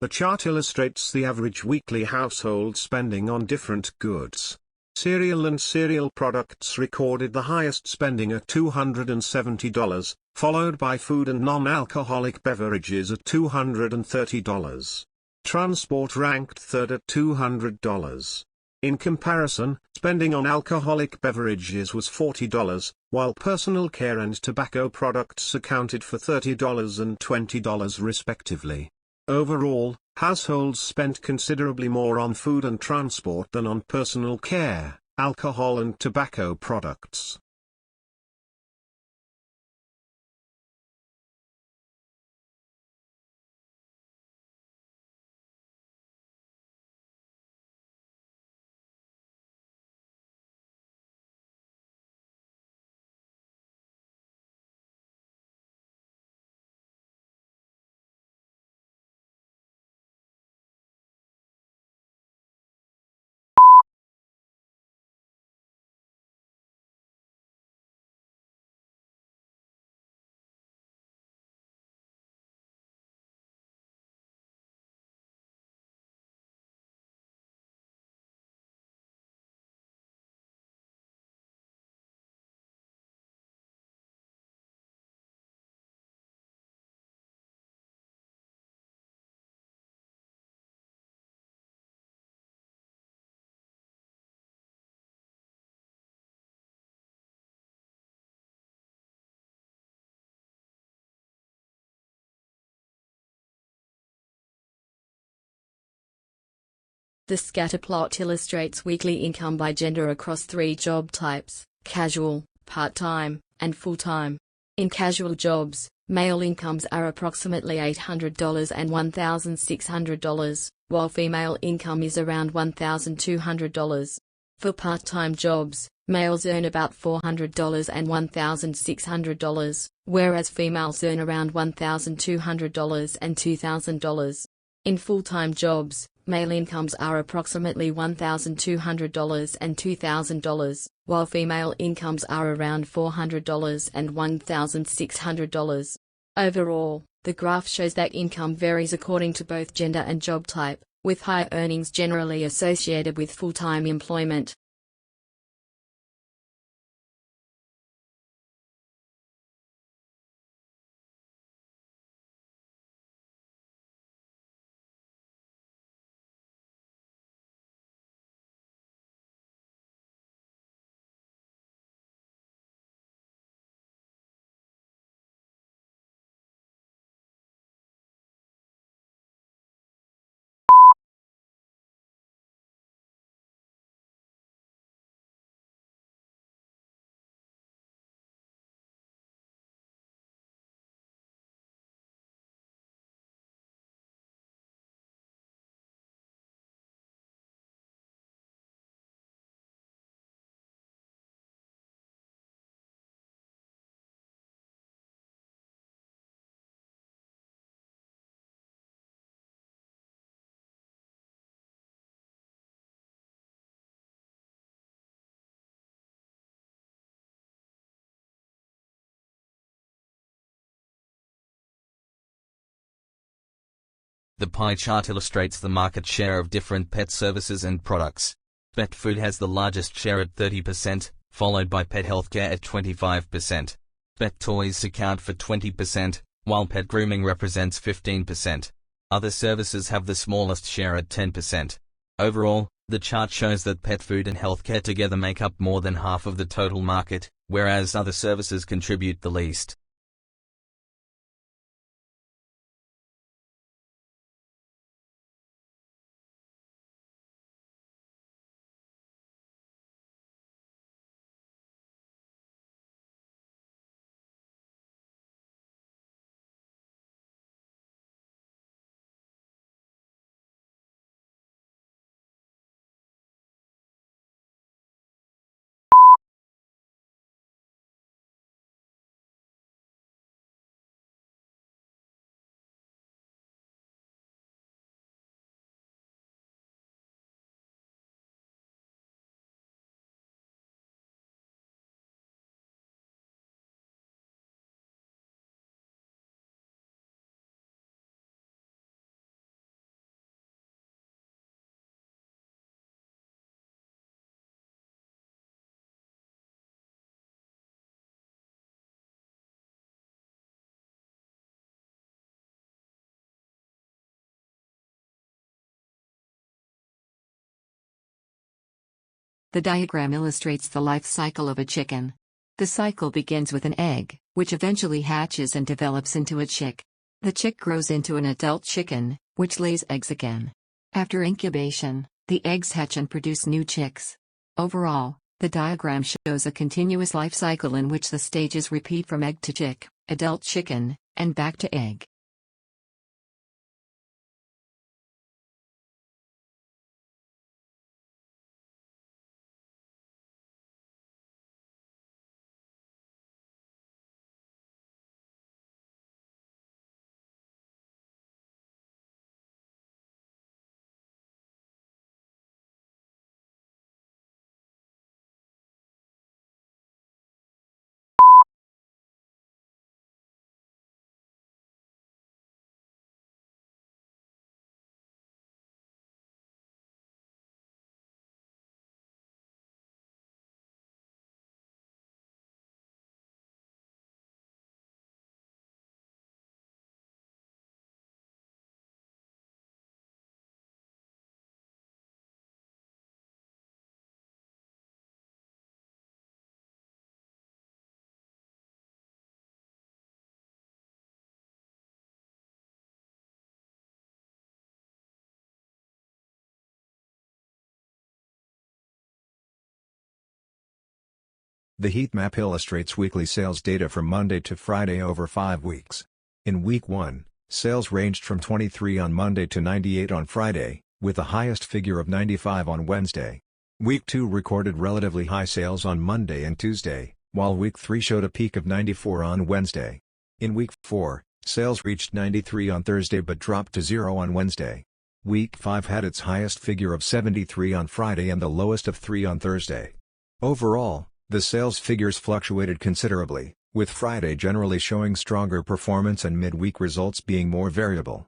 The chart illustrates the average weekly household spending on different goods. Cereal and cereal products recorded the highest spending at $270, followed by food and non-alcoholic beverages at $230. Transport ranked third at $200. In comparison, spending on alcoholic beverages was $40, while personal care and tobacco products accounted for $30 and $20 respectively. Overall, households spent considerably more on food and transport than on personal care, alcohol and tobacco products. The scatter plot illustrates weekly income by gender across 3 job types: casual, part-time, and full-time. In casual jobs, male incomes are approximately $800 and $1,600, while female income is around $1,200. For part-time jobs, males earn about $400 and $1,600, whereas females earn around $1,200 and $2,000. In full-time jobs, male incomes are approximately $1,200 and $2,000, while female incomes are around $400 and $1,600. Overall, the graph shows that income varies according to both gender and job type, with high earnings generally associated with full-time employment. The pie chart illustrates the market share of different pet services and products. Pet food has the largest share at 30%, followed by pet healthcare at 25%. Pet toys account for 20%, while pet grooming represents 15%. Other services have the smallest share at 10%. Overall, the chart shows that pet food and healthcare together make up more than half of the total market, whereas other services contribute the least. The diagram illustrates the life cycle of a chicken. The cycle begins with an egg, which eventually hatches and develops into a chick. The chick grows into an adult chicken, which lays eggs again. After incubation, the eggs hatch and produce new chicks. Overall, the diagram shows a continuous life cycle in which the stages repeat from egg to chick, adult chicken, and back to egg. The heat map illustrates weekly sales data from Monday to Friday over 5 weeks. In Week 1, sales ranged from 23 on Monday to 98 on Friday, with the highest figure of 95 on Wednesday. Week 2 recorded relatively high sales on Monday and Tuesday, while Week 3 showed a peak of 94 on Wednesday. In Week 4, sales reached 93 on Thursday but dropped to 0 on Wednesday. Week 5 had its highest figure of 73 on Friday and the lowest of 3 on Thursday. Overall, the sales figures fluctuated considerably, with Friday generally showing stronger performance and midweek results being more variable.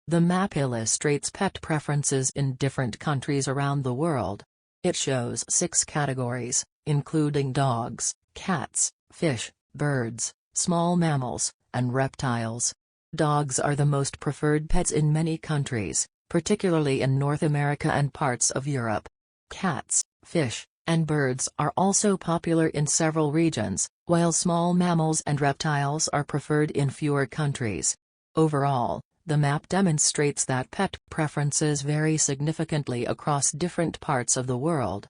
The map illustrates pet preferences in different countries around the world. It shows 6 categories, including dogs, cats, fish, birds, small mammals, and reptiles. Dogs are the most preferred pets in many countries, particularly in North America and parts of Europe. Cats, fish, and birds are also popular in several regions, while small mammals and reptiles are preferred in fewer countries. Overall, the map demonstrates that pet preferences vary significantly across different parts of the world.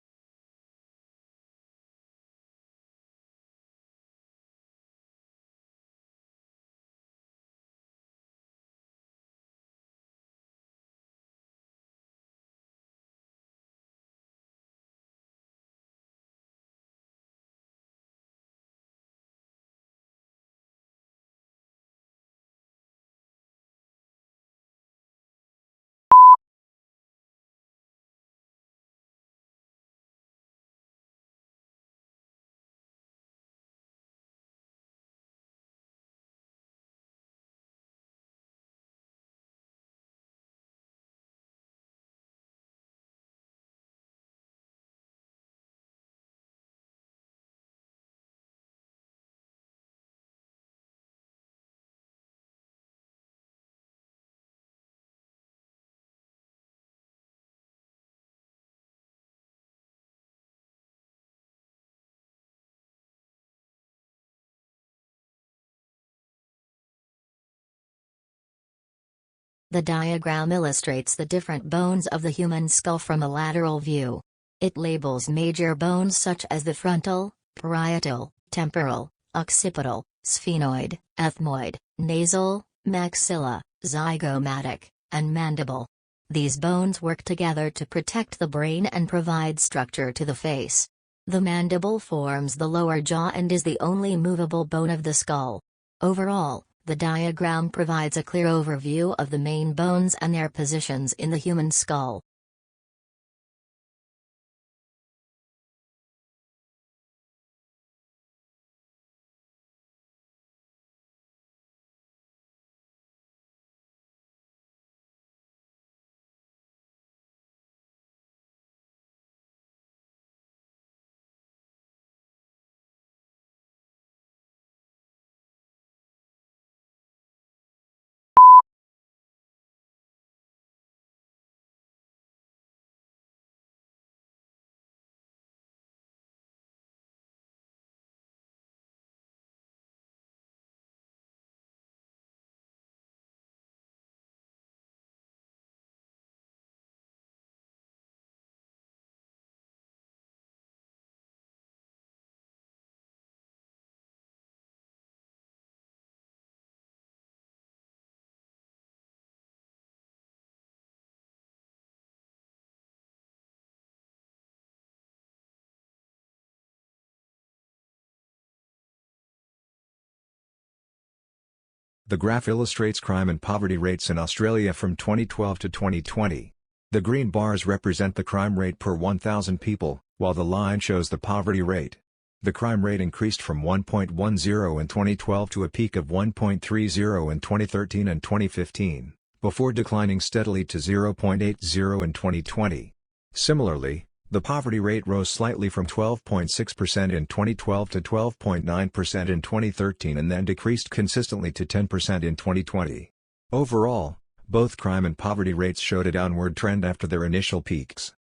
The diagram illustrates the different bones of the human skull from a lateral view. It labels major bones such as the frontal, parietal, temporal, occipital, sphenoid, ethmoid, nasal, maxilla, zygomatic, and mandible. These bones work together to protect the brain and provide structure to the face. The mandible forms the lower jaw and is the only movable bone of the skull. Overall, the diagram provides a clear overview of the main bones and their positions in the human skull. The graph illustrates crime and poverty rates in Australia from 2012 to 2020. The green bars represent the crime rate per 1,000 people, while the line shows the poverty rate. The crime rate increased from 1.10 in 2012 to a peak of 1.30 in 2013 and 2015, before declining steadily to 0.80 in 2020. Similarly, the poverty rate rose slightly from 12.6% in 2012 to 12.9% in 2013 and then decreased consistently to 10% in 2020. Overall, both crime and poverty rates showed a downward trend after their initial peaks.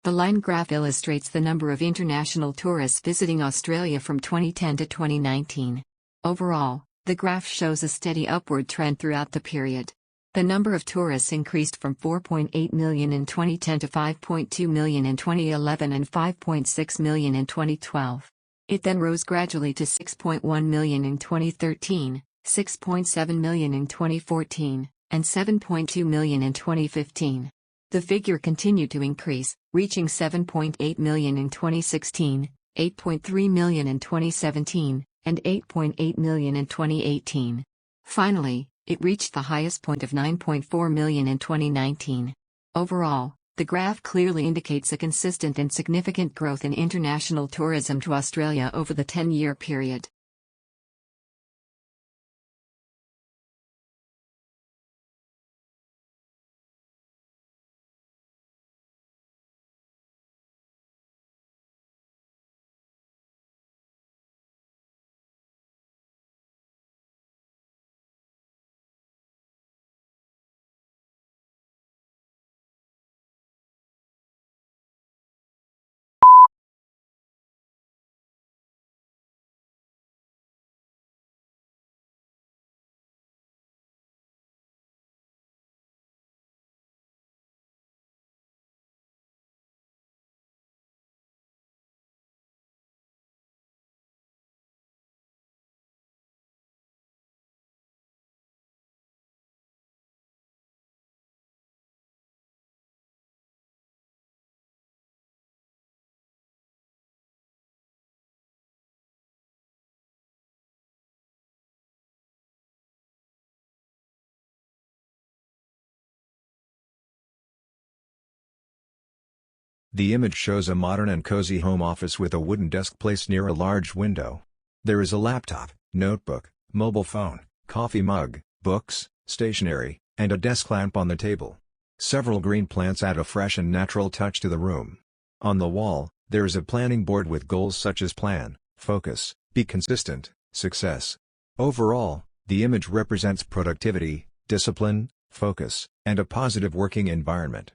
The line graph illustrates the number of international tourists visiting Australia from 2010 to 2019. Overall, the graph shows a steady upward trend throughout the period. The number of tourists increased from 4.8 million in 2010 to 5.2 million in 2011 and 5.6 million in 2012. It then rose gradually to 6.1 million in 2013, 6.7 million in 2014, and 7.2 million in 2015. The figure continued to increase, reaching 7.8 million in 2016, 8.3 million in 2017, and 8.8 million in 2018. Finally, it reached the highest point of 9.4 million in 2019. Overall, the graph clearly indicates a consistent and significant growth in international tourism to Australia over the 10-year period. The image shows a modern and cozy home office with a wooden desk placed near a large window. There is a laptop, notebook, mobile phone, coffee mug, books, stationery, and a desk lamp on the table. Several green plants add a fresh and natural touch to the room. On the wall, there is a planning board with goals such as plan, focus, be consistent, success. Overall, the image represents productivity, discipline, focus, and a positive working environment.